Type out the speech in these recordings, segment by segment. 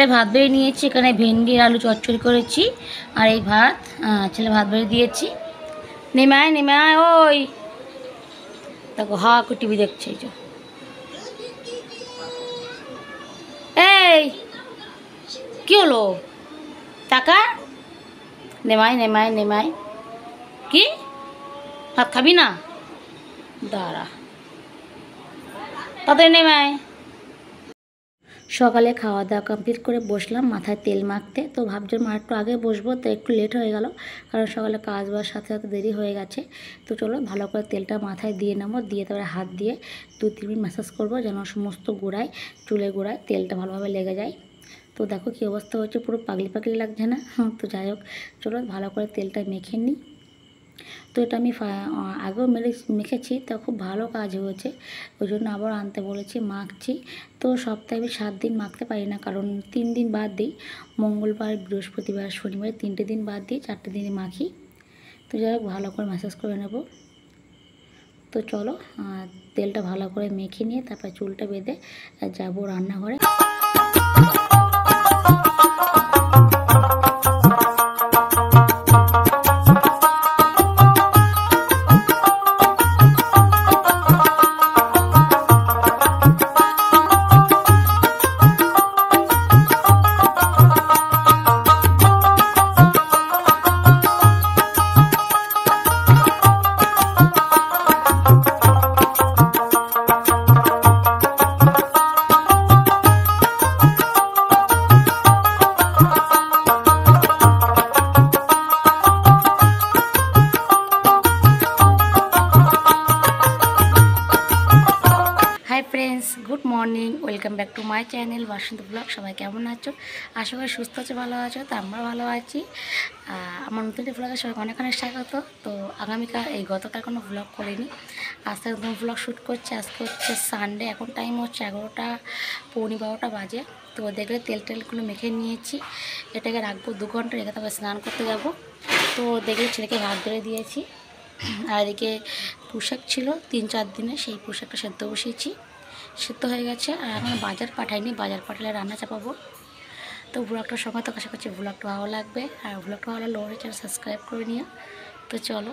ছেলে ভাত বেড়ে নিয়েছি, এখানে ভেন্ডি আলু চচ্চড়ি করেছি আর এই ভাত ছেলে ভাত বেড়ে দিয়েছি। নেমায় নেমায় ওই দেখো হা করে টিভি দেখছে। এই কি হলো টাকা? নেমায় নেমায় নেমায় কি ভাত খাবি না? দাঁড়া তাড়াতাড়ি নেমায়। সকালে খাওয়া দাওয়া কমপ্লিট করে বসলাম মাথায় তেল মাখতে। তো ভাবছিলাম আর একটু আগে বসবো, তো একটু লেট হয়ে গেল কারণ সকালে কাজ বাজ সাথে সাথে দেরি হয়ে গেছে। তো চলো ভালো করে তেলটা মাথায় দিয়ে নেবো, দিয়ে তারপরে হাত দিয়ে 2-3 মিনিট ম্যাসাজ করবো যেন সমস্ত গোড়ায় চুলের গোড়ায় তেলটা ভালোভাবে লেগে যায়। তো দেখো কী অবস্থা হচ্ছে, পুরো পাগলি পাগলি লাগছে না? তো যাই হোক চলো ভালো করে তেলটা মেখে নিই। তো এটা আমি আগেও মেখেছি, তা খুব ভালো কাজ হয়েছে, ওই জন্য আবার আনতে বলেছি, মাখছি। তো সপ্তাহে আমি 7 দিন মাখতে পারি না কারণ 3 দিন বাদ দিই, মঙ্গলবার বৃহস্পতিবার শনিবার 3টে দিন বাদ দিই, 4টে দিনে মাখি। তো যাই হোক ভালো করে ম্যাসাজ করে নেব। তো চলো তেলটা ভালো করে মেখে নিয়ে তারপর চুলটা বেঁধে যাবো রান্নাঘরে। Hi friends, good morning, welcome back to my channel Basanta blog. সবাই কেমন আছো? আশা করি সুস্থ আছো, ভালো আছো। তো আমরা ভালো আছি। আমার নতুন ব্লগে সবাই অনেক অনেক স্বাগত। তো আগামীকাল গতকাল কোনো ব্লগ করিনি, আজ থেকে নতুন ব্লগ শ্যুট করছি। আজকে হচ্ছে সানডে, এখন টাইম হচ্ছে 11টা 11:15 বাজে। তো দেখলে তেলগুলো মেখে নিয়েছি, এটাকে রাখবো 2 ঘন্টা, রেখে তারপর স্নান করতে যাবো। তো দেখলে ছেলেকে ভাত বেড়ে দিয়েছি, আর এদিকে পোশাক ছিল 3-4 দিনে, সেই পোশাকটা সেদ্ধ বসিয়েছি, সেদ্ধ হয়ে গেছে। আর এখন বাজার পাঠাইনি, বাজার পাঠালে রান্না চাপাবো। তো ব্লগটার সময় তো আশা করছি ব্লগটা ভালো লাগবে, আর ব্লগটা ভালো লাগলে চ্যানেল সাবস্ক্রাইব করে নিও। তো চলো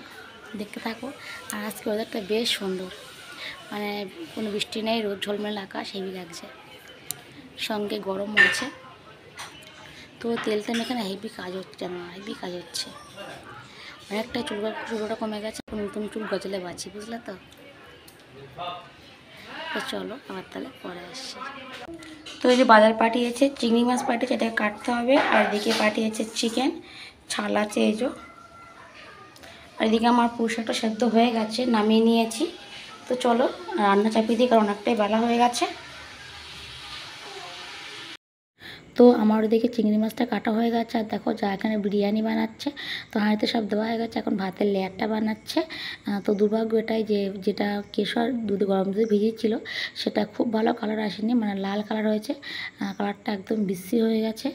দেখতে থাকো। আর আজকে ওয়েদারটা বেশ সুন্দর, মানে কোনো বৃষ্টি নেই, রোদ ঝলমেল আকাশ হেভি লাগছে, সঙ্গে গরম আছে। তো তেলটা মেখে হেভি কাজ হচ্ছে না, হেভি কাজ হচ্ছে। অনেকটা চুলটা কমে গেছে, নতুন চুল গজলে বাঁচি, বুঝলে তো? তো চলো আবার তাহলে পরে আসছি। তো এই যে বাজার পাঠিয়েছে, চিংড়ি মাছ পাঠিয়েছে, এটাকে কাটতে হবে। আর এদিকে পাঠিয়েছে চিকেন, ছাল আছে এই যে। আর এদিকে আমার পুঁইশাকটা সেদ্ধ হয়ে গেছে, নামিয়ে নিয়েছি। তো চলো রান্না চাপিয়ে দিই, কারণ অনেকটাই বেলা হয়ে গেছে। তো আমার ওদিকে চিংড়ি মাছটা কাটা হয়ে গেছে। আর দেখো যা এখানে বিরিয়ানি বানাচ্ছে, তো হাঁড়িতে সব দেওয়া হয়ে গেছে, এখন ভাতের লেয়ারটা বানাচ্ছে। তো দুর্ভাগ্য এটাই যে যেটা কেশর দুধে গরম দুধে ভিজিয়েছিল সেটা খুব ভালো কালার আসেনি, মানে লাল কালার হয়েছে, কালারটা একদম বিশ্রী হয়ে গেছে।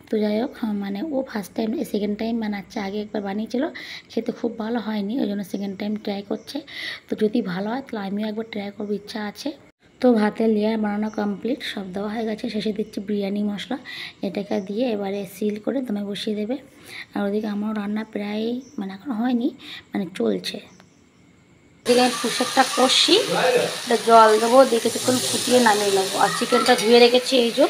তো যাই হোক, মানে ও ফার্স্ট টাইম সেকেন্ড টাইম বানাচ্ছে, আগে একবার বানিয়েছিল, খেতে খুব ভালো হয়নি, ওই জন্য সেকেন্ড টাইম ট্রাই করছে। তো যদি ভালো হয় তাহলে আমিও একবার ট্রাই করবো, ইচ্ছা আছে। তো ভাতের লেয়ার বানানো কমপ্লিট, সব দেওয়া হয়ে গেছে। শেষে দিচ্ছি বিরিয়ানি মশলা, এটাকে দিয়ে এবারে সিল করে দমে বসিয়ে দেবে। আর ওদিকে আমার রান্না প্রায় মানে এখন হয়নি, মানে চলছে। এদিকে আমি পুঁইশাকটা কষি, জল দেবো, দিয়ে কিছুক্ষণ ফুটিয়ে নামিয়ে নেবো। আর চিকেনটা ধুয়ে রেখেছি এই যে।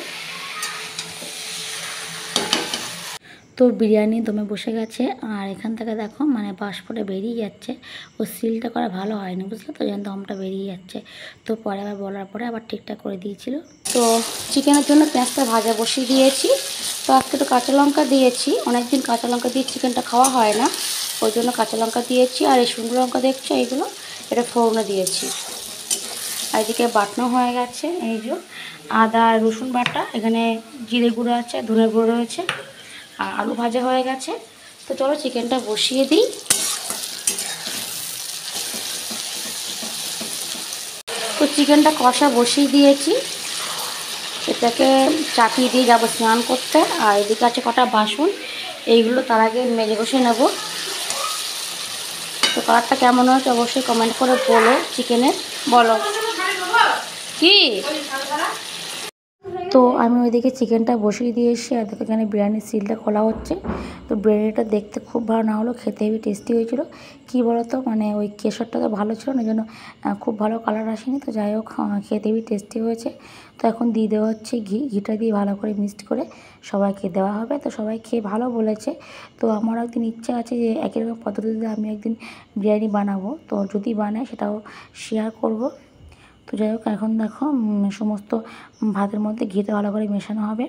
তো বিরিয়ানি দমে বসে গেছে, আর এখান থেকে দেখো মানে বাষ্পটা বেরিয়ে যাচ্ছে, ও সিলটা করা ভালো হয়নি, বুঝলে তো, যেন দমটা বেরিয়ে যাচ্ছে। তো পরে আবার বলার পরে আবার ঠিকঠাক করে দিয়েছিল। তো চিকেনের জন্য পেঁয়াজটা ভাজা বসিয়ে দিয়েছি। তো আজকে একটু কাঁচা লঙ্কা দিয়েছি, অনেকদিন কাঁচা লঙ্কা দিয়ে চিকেনটা খাওয়া হয় না, ওই জন্য কাঁচা লঙ্কা দিয়েছি। আর এই শুকনো লঙ্কা দেখছো এইগুলো, এটা ফোড়নে দিয়েছি। আর এদিকে বাটনা হয়ে গেছে এই যে, আদা রসুন বাটা, এখানে জিরে গুঁড়ো আছে, ধনে গুঁড়ো রয়েছে, আর আলু ভাজা হয়ে গেছে। তো চলো চিকেনটা বসিয়ে দিই। তো চিকেনটা কষা বসিয়ে দিয়েছি, এটাকে চাপিয়ে দিয়ে যাবো স্নান করতে। আর এদিকে আছে কটা বাসন, এইগুলো তার আগে মেজে বসে নেব। তো কালারটা কেমন হয়েছে অবশ্যই কমেন্ট করে বলো চিকেনের, বলো কি। তো আমি ওইদিকে চিকেনটা বসিয়ে দিয়ে এসে আর দেখো এখানে বিরিয়ানির সিলটা খোলা হচ্ছে। তো বিরিয়ানিটা দেখতে খুব ভালো না হলো, খেতে হেবি টেস্টি হয়েছিল। কী বলো তো, মানে ওই কেশরটা তো ভালো ছিল না, ওই জন্য খুব ভালো কালার আসেনি। তো যাই হোক খেতে হেবি টেস্টি হয়েছে। তো এখন দিয়ে দেওয়া হচ্ছে ঘিটা দিয়ে ভালো করে মিক্সড করে সবাইকে দেওয়া হবে। তো সবাই খেয়ে ভালো বলেছে। তো আমার একদিন ইচ্ছা আছে যে একই রকম পদ্ধতিতে আমি একদিন বিরিয়ানি বানাবো। তো যদি বানাই সেটাও শেয়ার করব। তো যাই হোক এখন দেখো সমস্ত ভাতের মধ্যে ঘিটা ভালো করে মেশানো হবে।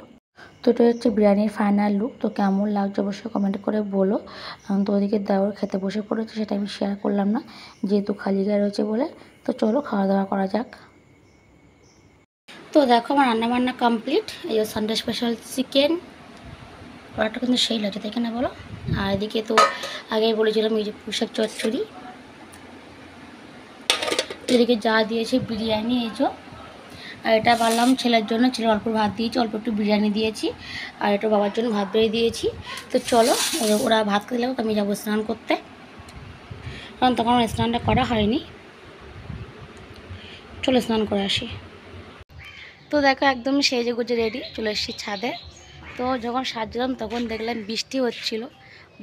তো এটা হচ্ছে বিরিয়ানির ফাইনাল লুক। তো কেমন লাগছে অবশ্যই কমেন্ট করে বলো। তো ওদিকে দেওয়ার খেতে বসে পড়েছে, সেটা আমি শেয়ার করলাম না যেহেতু খালি গায়ে রয়েছে বলে। তো চলো খাওয়া দাওয়া করা যাক। তো দেখো আমার রান্নাবান্না কমপ্লিট। এই সানডে স্পেশাল চিকেন, ওটা কিন্তু সেই লাগছে তাই না বলো। আর এদিকে তো আগেই বলেছিলাম এই যে পুঁইশাক চচ্চড়ি। এদিকে যা দিয়েছে বিরিয়ানি এই যে। আর এটা বাড়লাম ছেলের জন্য, ছেলের অল্প ভাত দিয়েছি, অল্প একটু বিরিয়ানি দিয়েছি। আর এটা বাবার জন্য ভাত বেড়ে দিয়েছি। তো চলো ওরা ভাত খেতে লাগবে, আমি যাবো স্নান করতে, কারণ তখন স্নানটা করা হয়নি। চলো স্নান করে আসি। তো দেখো একদম সেজে গুজে রেডি, চলে এসেছি ছাদে। তো যখন সাজলাম তখন দেখলাম বৃষ্টি হচ্ছিল,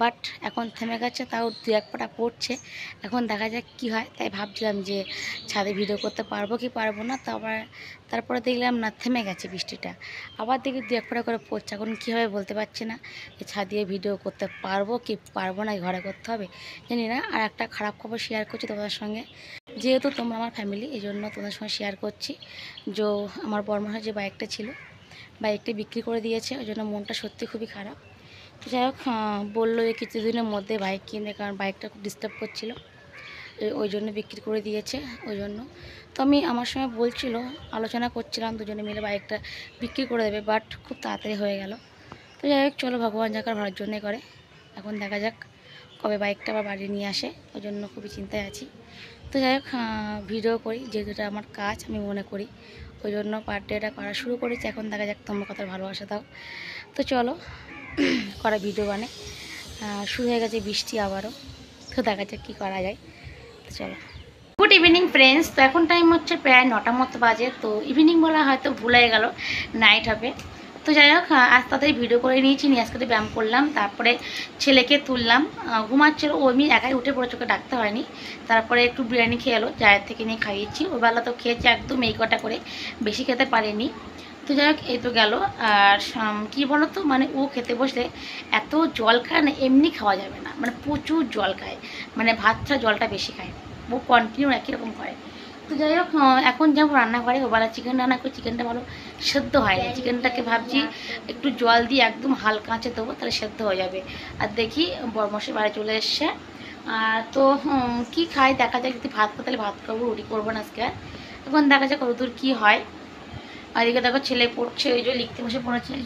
বাট এখন থেমে গেছে, তাও দু এক ফোঁটা পড়ছে। এখন দেখা যাক কি হয়। তাই ভাবছিলাম যে ছাদে ভিডিও করতে পারবো কি পারবো না। তারপরে দেখলাম না, থেমে গেছে বৃষ্টিটা। আবার দেখি দু এক ফোঁটা করে পড়ছে। এখন কী হবে বলতে পারছি না, যে ছাদে ভিডিও করতে পারবো কি পারবো না, ঘরে করতে হবে জানি না। আর একটা খারাপ খবর শেয়ার করছি তোমাদের সঙ্গে, যেহেতু তোমরা আমার ফ্যামিলি এই জন্য তোমাদের সঙ্গে শেয়ার করছি। যে আমার বড়মার যে বাইকটা ছিল, বাইকটা বিক্রি করে দিয়েছে, ওই জন্য মনটা সত্যি খুবই খারাপ। তো যাই হোক বললো যে কিছুদিনের মধ্যে বাইক কিনবে, কারণ বাইকটা খুব ডিস্টার্ব করছিলো, ওই জন্য বিক্রি করে দিয়েছে। ওই জন্য তো আমি আমার সঙ্গে বলছিল, আলোচনা করছিলাম দুজনে মিলে বাইকটা বিক্রি করে দেবে, বাট খুব তাড়াতাড়ি হয়ে গেল। তো যাই হোক চলো, ভগবান যাকার ভালোর জন্যই করে। এখন দেখা যাক কবে বাইকটা আবার বাড়ি নিয়ে আসে, ওই জন্য খুবই চিন্তায় আছি। তো যাই হোক ভিডিও করি, যেহেতু এটা আমার কাজ আমি মনে করি, ওই জন্য পার্ট ডেটা করা শুরু করেছি। এখন দেখা যাক তোমার কথা ভালোবাসা দাও। তো চলো করা ভিডিও বানে। শুরু হয়ে গেছে বৃষ্টি আবারও, তো দেখা যাক কী করা যায়। তো চলো, গুড ইভিনিং ফ্রেন্ডস। তো এখন টাইম হচ্ছে প্রায় 9টার মতো বাজে। তো ইভিনিং বলা হয়তো ভুলে গেল, নাইট হবে। তো যাই হোক আজ তাড়াতাড়ি ভিডিও করে নিয়েছি, নিয়ে আজকে ব্যায়াম করলাম, তারপরে ছেলেকে তুললাম, ঘুমাচ্ছিল ও, আমি একাই উঠে পড়ে, চোখে ডাকতে হয়নি। তারপরে একটু বিরিয়ানি খেয়ে এলো, জায়ের থেকে নিয়ে খাইয়েছি। ওবেলা তো খেয়েছে একদম এই কটা করে, বেশি খেতে পারেনি। তো যাই হোক এই তো গেল। আর কী বলো তো, মানে ও খেতে বসলে এত জল খায় না, এমনি খাওয়া যাবে না, মানে প্রচুর জল খায়, মানে ভাত ছাড়া জলটা বেশি খায়, ও কন্টিনিউ একই রকম করে। তো যাই হোক এখন যাবো রান্নাঘরে, ওবেলা চিকেন রান্না করে, চিকেনটা ভালো সেদ্ধ হয় না, চিকেনটাকে ভাবছি একটু জল দিয়ে একদম হালকা আঁচে দেবো, তাহলে সেদ্ধ হয়ে যাবে। আর দেখি বরমশাই বাড়ি চলে এসছে। তো কী খাই দেখা যাক, যদি ভাত খাই তাহলে ভাত খাবো, রুটি করবো না আজকে। এখন দেখা যাক কতদূর কী হয়। আর এদিকে দেখো ছেলে পড়ছে, ওই যে লিখতে বসে পড়েছে। এই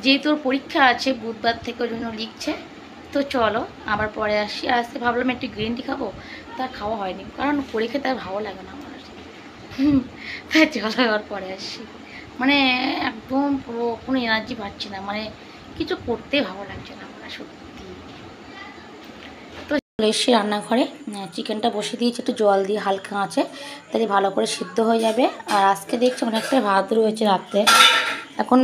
যেহেতু ওর পরীক্ষা আছে বুধবার থেকে, ওই জন্য লিখছে। তো চলো আবার পরে আসি। আর আজকে ভাবলাম একটু গ্রিন টি খাবো, তা খাওয়া হয়নি, কারণ পরীক্ষা তার ভালো লাগে না আমার। তাই চলো আবার পরে আসি। মানে একদম পুরো কোনো এনার্জি পাচ্ছি না, মানে কিছু করতে ভালো লাগছে না আমার সত্যি। তো চলে এসছি রান্নাঘরে, চিকেনটা বসিয়ে দিয়েছি একটু জল দিয়ে হালকা আঁচে, তাহলে ভালো করে সিদ্ধ হয়ে যাবে। আর আজকে দেখছি অনেকটা ভাত রয়েছে রাত্রে, এখন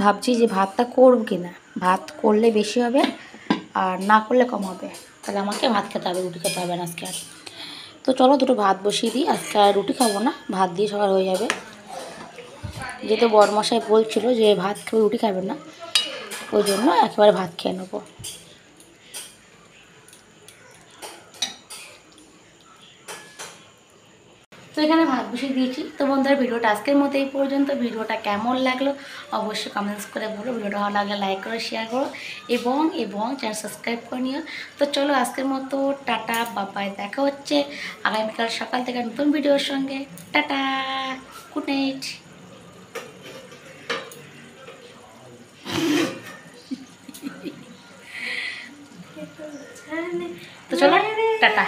ভাবছি যে ভাতটা করব কি না, ভাত করলে বেশি হবে আর না করলে কম হবে, তাহলে আমাকে ভাত খেতে হবে, রুটি খেতে হবে না আজকে আর। তো চলো দুটো ভাত বসিয়ে দিই, আজকে আর রুটি খাবো না, ভাত দিয়ে সবার হয়ে যাবে। যেহেতু বরমশাই বলছিল যে ভাত খেয়ে রুটি খাবেন না, ওই জন্য একেবারে ভাত খেয়ে নেবো। তো এখানে ভাত বসিয়ে দিয়েছি। তো বন্ধুরা ভিডিওটা আজকের মতো এই পর্যন্ত। ভিডিওটা কেমন লাগলো অবশ্যই কমেন্টস করে বলো। ভিডিওটা ভালো লাগলে লাইক করো, শেয়ার করো এবং চ্যানেল সাবস্ক্রাইব করে নিও। তো চলো আজকের মতো টাটা বাবাই, দেখা হচ্ছে আগামীকাল সকাল থেকে নতুন ভিডিওর সঙ্গে। Tata, good night. তো চলো টাটা।